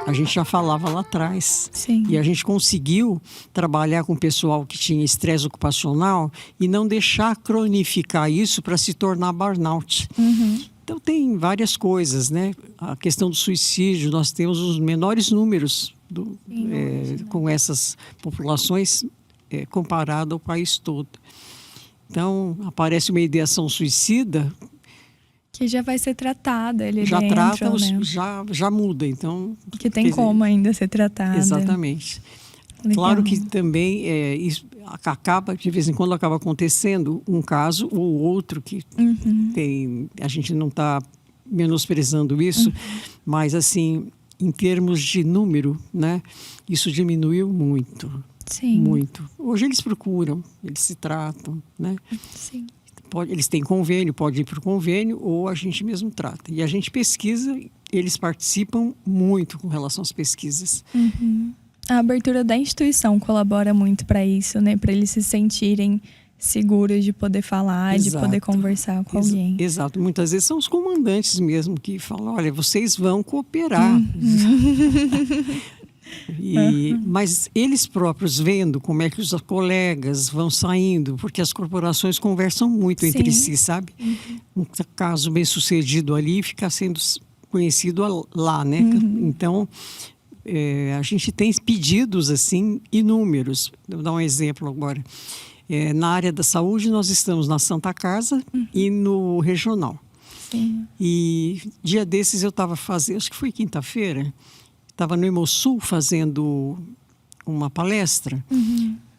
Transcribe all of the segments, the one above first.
A gente já falava lá atrás. Sim. E a gente conseguiu trabalhar com o pessoal que tinha estresse ocupacional e não deixar cronificar isso para se tornar burnout. Então tem várias coisas, né? A questão do suicídio, nós temos os menores números com essas populações comparado ao país todo. Então aparece uma ideação suicida que já vai ser tratada ali já dentro, trata, né? já muda. Então que tem como ainda ser tratada. Exatamente. Legal. Claro que também isso acaba, de vez em quando acaba acontecendo um caso ou outro que tem, a gente não está menosprezando isso, mas assim, em termos de número, né, isso diminuiu muito. Sim. Muito. Hoje eles procuram, eles se tratam, né? Sim. Eles têm convênio, pode ir para o convênio ou a gente mesmo trata. E a gente pesquisa, eles participam muito com relação às pesquisas. A abertura da instituição colabora muito para isso, né? Para eles se sentirem seguros de poder falar, Exato. de poder conversar com alguém. Exato. Muitas vezes são os comandantes mesmo que falam, olha, vocês vão cooperar. Mas eles próprios vendo como é que os colegas vão saindo, porque as corporações conversam muito entre si, sabe? Um caso bem sucedido ali fica sendo conhecido lá, né? Então, a gente tem pedidos assim inúmeros. Vou dar um exemplo agora. Na área da saúde nós estamos na Santa Casa e no regional. Sim. E dia desses eu estava fazendo, acho que foi quinta-feira, estava no Hemosul fazendo uma palestra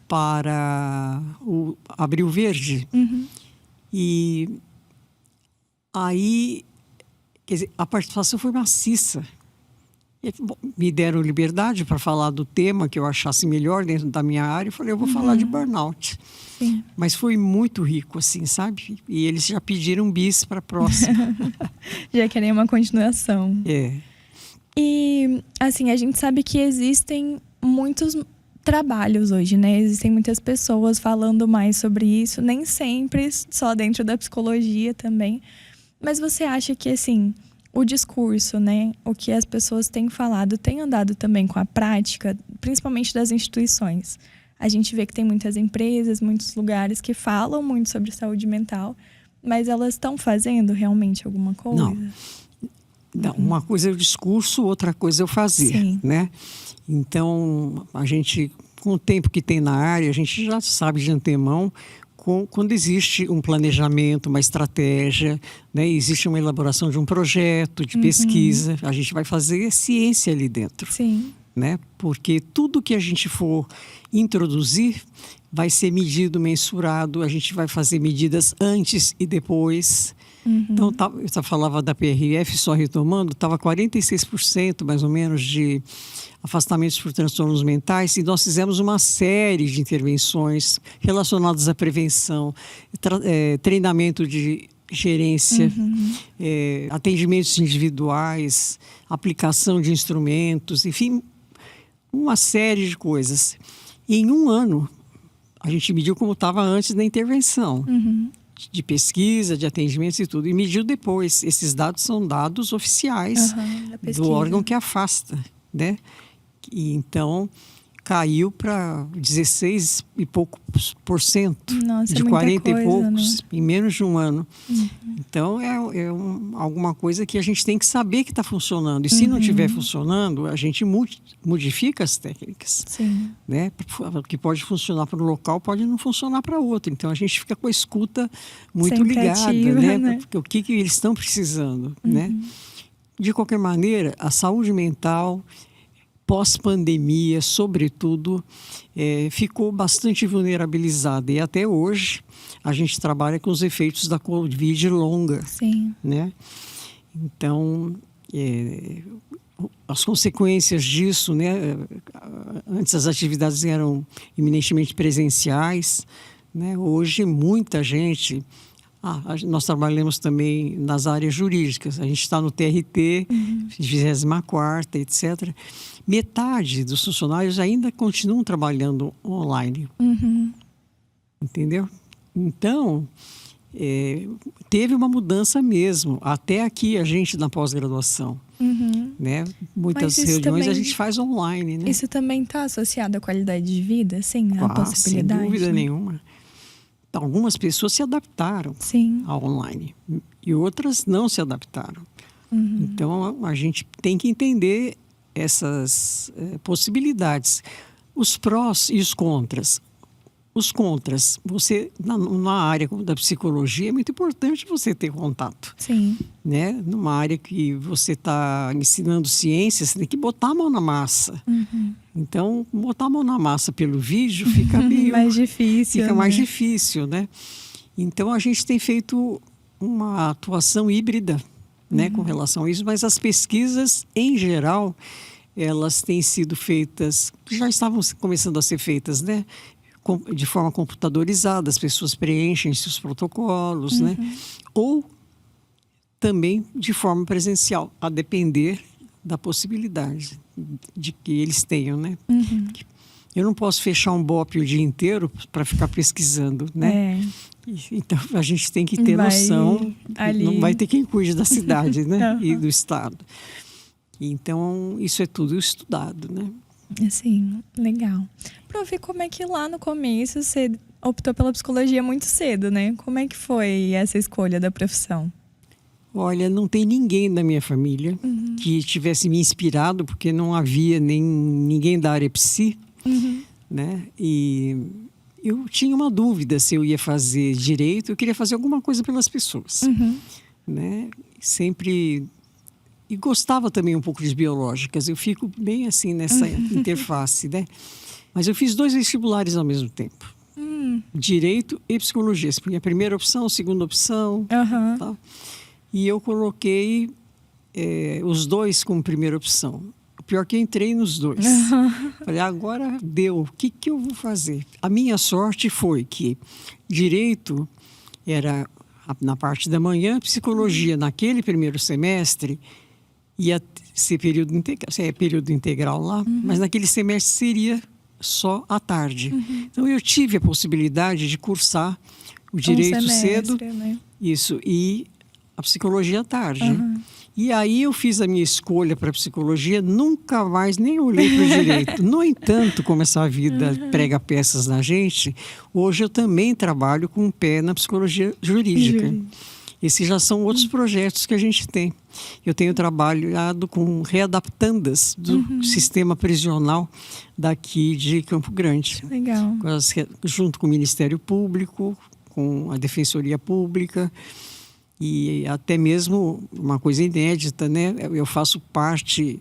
para o Abril Verde. E aí, quer dizer, a participação foi maciça. E, bom, me deram liberdade para falar do tema que eu achasse melhor dentro da minha área. Eu falei, eu vou falar de burnout. Sim. Mas foi muito rico, assim, sabe? E eles já pediram bis para a próxima. Já querem uma continuação. E, assim, a gente sabe que existem muitos trabalhos hoje, né? Existem muitas pessoas falando mais sobre isso, nem sempre só dentro da psicologia também. Mas você acha que, assim, o discurso, né? O que as pessoas têm falado tem andado também com a prática, principalmente das instituições? A gente vê que tem muitas empresas, muitos lugares que falam muito sobre saúde mental, mas elas estão fazendo realmente alguma coisa? Não, uma coisa é o discurso, outra coisa é o fazer, né? Então, a gente, com o tempo que tem na área, a gente já sabe de antemão quando existe um planejamento, uma estratégia, né? Existe uma elaboração de um projeto de pesquisa, a gente vai fazer ciência ali dentro. Sim. Né? Porque tudo que a gente for introduzir vai ser medido, mensurado, a gente vai fazer medidas antes e depois. Então, eu falava da PRF, só retomando, estava 46% mais ou menos de afastamentos por transtornos mentais, e nós fizemos uma série de intervenções relacionadas à prevenção, treinamento de gerência, atendimentos individuais, aplicação de instrumentos, enfim, uma série de coisas. E em um ano, a gente mediu como estava antes da intervenção. De pesquisa, de atendimentos e tudo. E mediu depois. Esses dados são dados oficiais do órgão que afasta, né? E então, caiu para 16 e poucos por cento. Nossa, de é 40 coisa, e poucos, né? em menos de um ano. Então, alguma coisa que a gente tem que saber que está funcionando. E se não estiver funcionando, a gente modifica as técnicas. Sim. Né? O que pode funcionar para um local pode não funcionar para outro. Então, a gente fica com a escuta muito sempre ligada, ativa, né? Porque o que eles estão precisando, né? De qualquer maneira, a saúde mental, pós-pandemia, sobretudo, ficou bastante vulnerabilizada. E até hoje, a gente trabalha com os efeitos da Covid longa. Sim. Né? Então, as consequências disso, né? Antes as atividades eram eminentemente presenciais, né? Hoje muita gente... nós trabalhamos também nas áreas jurídicas, a gente está no TRT, 24ª, etc. Metade dos funcionários ainda continuam trabalhando online. Entendeu? Então, teve uma mudança mesmo. Até aqui, a gente na pós-graduação. né? Muitas reuniões também, a gente faz online, né? Isso também está associado à qualidade de vida, sim, à possibilidade? Sem dúvida nenhuma. Então, algumas pessoas se adaptaram ao online e outras não se adaptaram. Então, a gente tem que entender essas possibilidades. Os prós e os contras. Os contras, você, na área da psicologia, é muito importante você ter contato. Sim. Né? Numa área que você está ensinando ciência, você tem que botar a mão na massa. Então, botar a mão na massa pelo vídeo fica meio... mais difícil. Fica mais difícil, né? Então, a gente tem feito uma atuação híbrida, né, com relação a isso, mas as pesquisas, em geral, elas têm sido feitas, já estavam começando a ser feitas, né, de forma computadorizada, as pessoas preenchem seus protocolos, né, ou também de forma presencial, a depender da possibilidade de que eles tenham, né. Eu não posso fechar um BOP o dia inteiro para ficar pesquisando, né? Então, a gente tem que ter noção. Não vai ter quem cuide da cidade, né? E do estado. Então, isso é tudo estudado, né? Sim, legal. Prof, como é que lá no começo você optou pela psicologia muito cedo, né? Como é que foi essa escolha da profissão? Olha, não tem ninguém da minha família que tivesse me inspirado, porque não havia ninguém da área psi, né? E eu tinha uma dúvida se eu ia fazer direito. Eu queria fazer alguma coisa pelas pessoas, né? Sempre... E gostava também um pouco de biológicas. Eu fico bem assim nessa interface, né? Mas eu fiz 2 vestibulares ao mesmo tempo. Direito e psicologia. A primeira opção, segunda opção. Tá? E eu coloquei os 2 como primeira opção. O pior que eu entrei nos 2. Falei, agora deu. O que eu vou fazer? A minha sorte foi que direito era na parte da manhã, psicologia naquele primeiro semestre ia ser período integral lá, mas naquele semestre seria só à tarde. Então eu tive a possibilidade de cursar o direito cedo, né? Isso, e a psicologia à tarde. E aí eu fiz a minha escolha para psicologia, nunca mais nem olhei para o direito. No entanto, como essa vida prega peças na gente, hoje eu também trabalho com o pé na psicologia jurídica. Esses já são outros projetos que a gente tem. Eu tenho trabalhado com readaptandas do sistema prisional daqui de Campo Grande. Legal. Junto com o Ministério Público, com a Defensoria Pública. E até mesmo uma coisa inédita, né? Eu faço parte,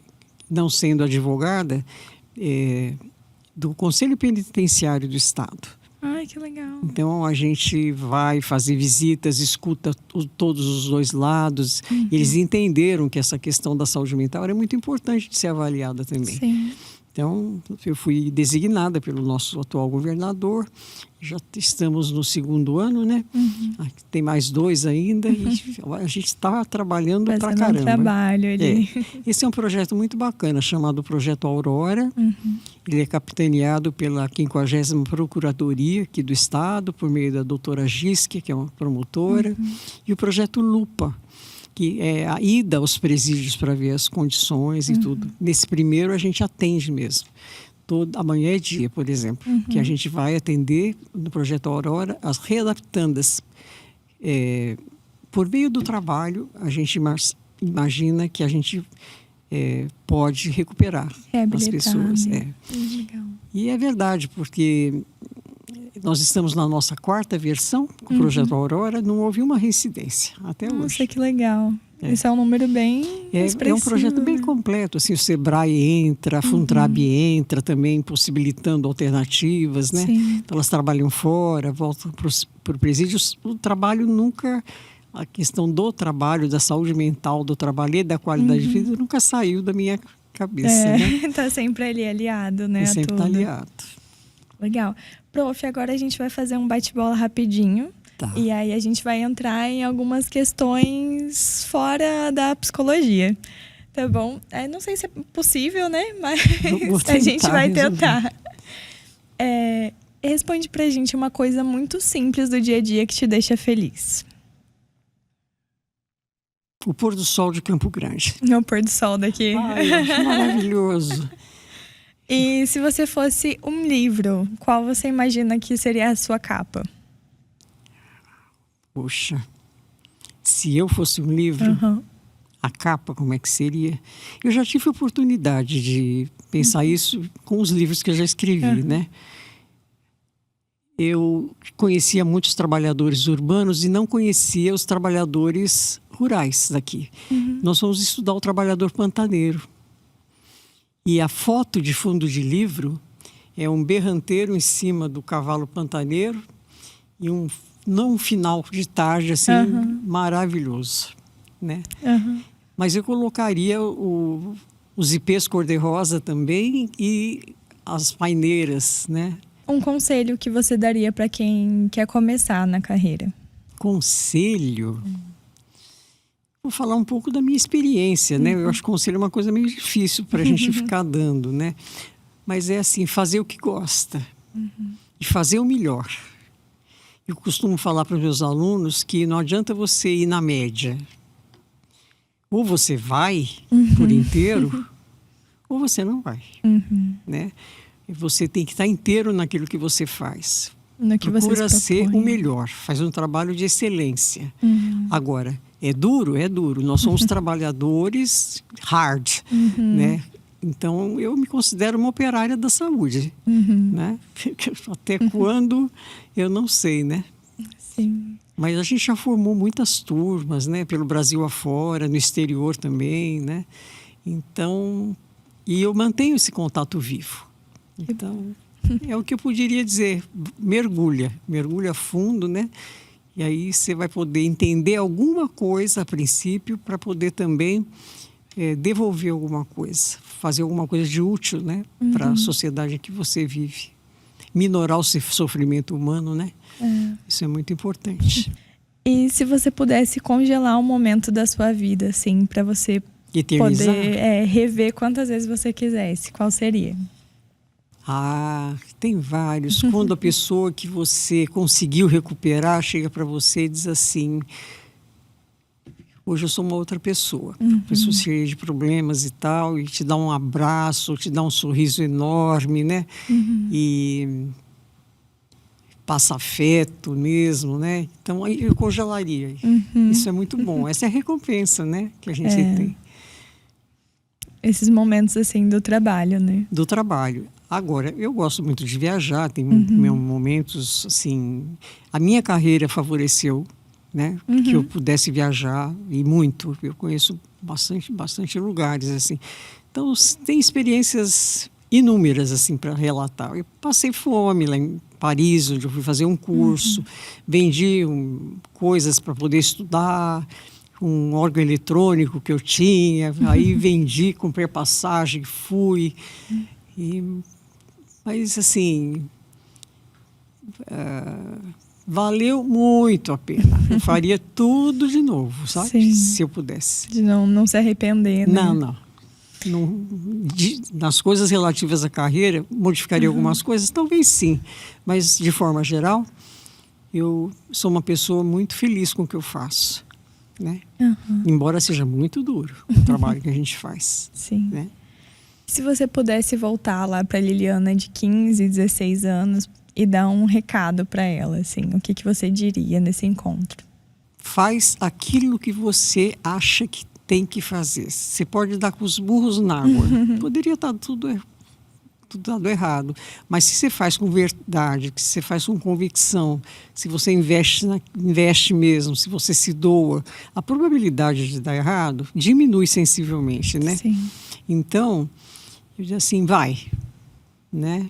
não sendo advogada, do Conselho Penitenciário do Estado. Ai, que legal. Então, a gente vai fazer visitas, escuta todos os 2 lados. Eles entenderam que essa questão da saúde mental era muito importante de ser avaliada também. Sim. Então, eu fui designada pelo nosso atual governador. Já estamos no 2º ano, né? Tem mais 2 ainda. E a gente está trabalhando pra caramba. Trabalho ali. Esse é um projeto muito bacana, chamado Projeto Aurora. Ele é capitaneado pela 50ª Procuradoria aqui do Estado, por meio da doutora Gisque, que é uma promotora. E o Projeto Lupa, que é a ida aos presídios para ver as condições e tudo. Nesse primeiro a gente atende mesmo. Amanhã é dia, por exemplo, que a gente vai atender no Projeto Aurora as readaptandas. Por meio do trabalho, a gente imagina que a gente pode recuperar as pessoas. Né? Legal. E é verdade, porque nós estamos na nossa 4ª versão com o Projeto Aurora, não houve uma reincidência até hoje. Nossa, que legal. Isso é um número bem expressivo. É um projeto bem completo. Assim, o Sebrae entra, a Funtrab entra também, possibilitando alternativas, né? Então, elas trabalham fora, voltam para o presídio. O trabalho nunca... A questão do trabalho, da saúde mental, do trabalho e da qualidade de vida nunca saiu da minha cabeça, né? Está sempre ali aliado, né? Sempre está aliado. Legal. Prof, agora a gente vai fazer um bate-bola rapidinho. Tá. E aí a gente vai entrar em algumas questões fora da psicologia. Tá bom? Não sei se é possível, né? Mas a gente vai tentar. Responde pra gente uma coisa muito simples do dia a dia que te deixa feliz. O pôr do sol de Campo Grande. O pôr do sol daqui. Ai, eu acho maravilhoso. E se você fosse um livro, qual você imagina que seria a sua capa? Poxa, se eu fosse um livro, a capa, como é que seria? Eu já tive a oportunidade de pensar isso com os livros que eu já escrevi, né? Eu conhecia muitos trabalhadores urbanos e não conhecia os trabalhadores rurais daqui. Nós fomos estudar o trabalhador pantaneiro. E a foto de fundo de livro é um berranteiro em cima do cavalo pantaneiro e um final de tarde assim maravilhoso, né? Mas eu colocaria os ipês cor-de-rosa também e as paineiras, né? Um conselho que você daria para quem quer começar na carreira? Conselho? Vou falar um pouco da minha experiência, né? Eu acho que conselho é uma coisa meio difícil para a gente ficar dando, né? Mas é assim, fazer o que gosta e fazer o melhor. Eu costumo falar para os meus alunos que não adianta você ir na média. Ou você vai por inteiro, ou você não vai, né? Você tem que estar inteiro naquilo que você faz. Procura ser o melhor, faz um trabalho de excelência. Agora, é duro? É duro. Nós somos trabalhadores hard, né? Então, eu me considero uma operária da saúde, né? Até quando, eu não sei, né? Sim. Mas a gente já formou muitas turmas, né? Pelo Brasil afora, no exterior também, né? Então, e eu mantenho esse contato vivo. Então, é o que eu poderia dizer. Mergulha fundo, né? E aí você vai poder entender alguma coisa a princípio para poder também devolver alguma coisa, fazer alguma coisa de útil, né? Para a sociedade em que você vive. Minorar o sofrimento humano, né? Isso é muito importante. E se você pudesse congelar um momento da sua vida, assim, para você eternizar? Poder rever quantas vezes você quisesse, qual seria? Tem vários. Quando a pessoa que você conseguiu recuperar chega para você e diz assim: hoje eu sou uma outra pessoa. Pessoa cheia de problemas e tal, e te dá um abraço, te dá um sorriso enorme, né? E passa afeto mesmo, né? Então, aí eu congelaria. Isso é muito bom. Essa é a recompensa, né? Que a gente tem. Esses momentos, assim, do trabalho, né? Do trabalho. Agora, eu gosto muito de viajar, tem momentos, assim... A minha carreira favoreceu, né? Que eu pudesse viajar, e muito. Eu conheço bastante lugares, assim. Então, tem experiências inúmeras, assim, para relatar. Eu passei fome lá em Paris, onde eu fui fazer um curso. Vendi coisas para poder estudar, um órgão eletrônico que eu tinha. Aí vendi, comprei passagem, fui... Mas, assim, valeu muito a pena. Eu faria tudo de novo, sabe? Sim. Se eu pudesse. De não se arrepender, né? Não. Nas coisas relativas à carreira, modificaria algumas coisas? Talvez sim. Mas, de forma geral, eu sou uma pessoa muito feliz com o que eu faço, né? Embora seja muito duro o trabalho que a gente faz. Sim. Né? Se você pudesse voltar lá para Liliana de 15, 16 anos e dar um recado para ela, assim, o que você diria nesse encontro? Faz aquilo que você acha que tem que fazer. Você pode dar com os burros na água. Poderia estar tudo dado errado. Mas se você faz com verdade, se você faz com convicção, se você investe mesmo, se você se doa, a probabilidade de dar errado diminui sensivelmente, né? Sim. Então, eu digo assim, vai, né?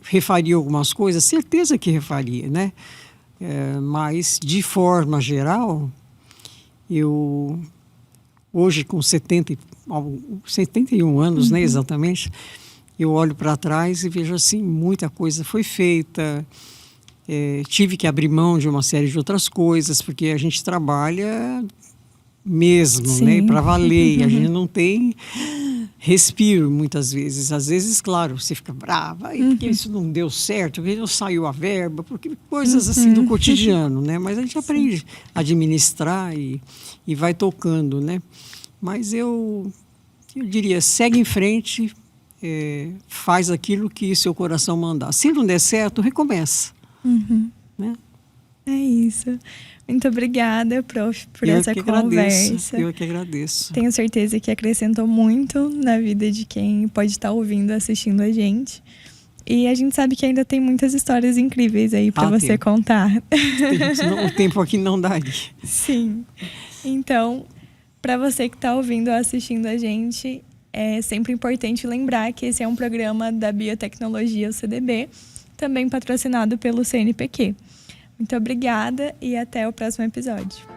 Refaria algumas coisas, certeza que refaria, né? Mas, de forma geral, eu, hoje com 71 anos, né, exatamente, eu olho para trás e vejo assim, muita coisa foi feita, tive que abrir mão de uma série de outras coisas, porque a gente trabalha mesmo, né, para valer, a gente não tem respiro muitas vezes. Às vezes, claro, você fica brava, porque isso não deu certo, porque não saiu a verba, porque coisas assim do cotidiano, né? Mas a gente aprende a administrar e vai tocando, né? Mas eu diria, segue em frente, faz aquilo que seu coração mandar. Se não der certo, recomeça. Né? É isso. Muito obrigada, prof, por essa conversa. Eu que agradeço. Tenho certeza que acrescentou muito na vida de quem pode estar ouvindo, assistindo a gente. E a gente sabe que ainda tem muitas histórias incríveis aí para você contar. O tempo aqui não daria. Sim. Então, para você que está ouvindo ou assistindo a gente, é sempre importante lembrar que esse é um programa da Biotecnologia UCDB, também patrocinado pelo CNPq. Muito obrigada e até o próximo episódio.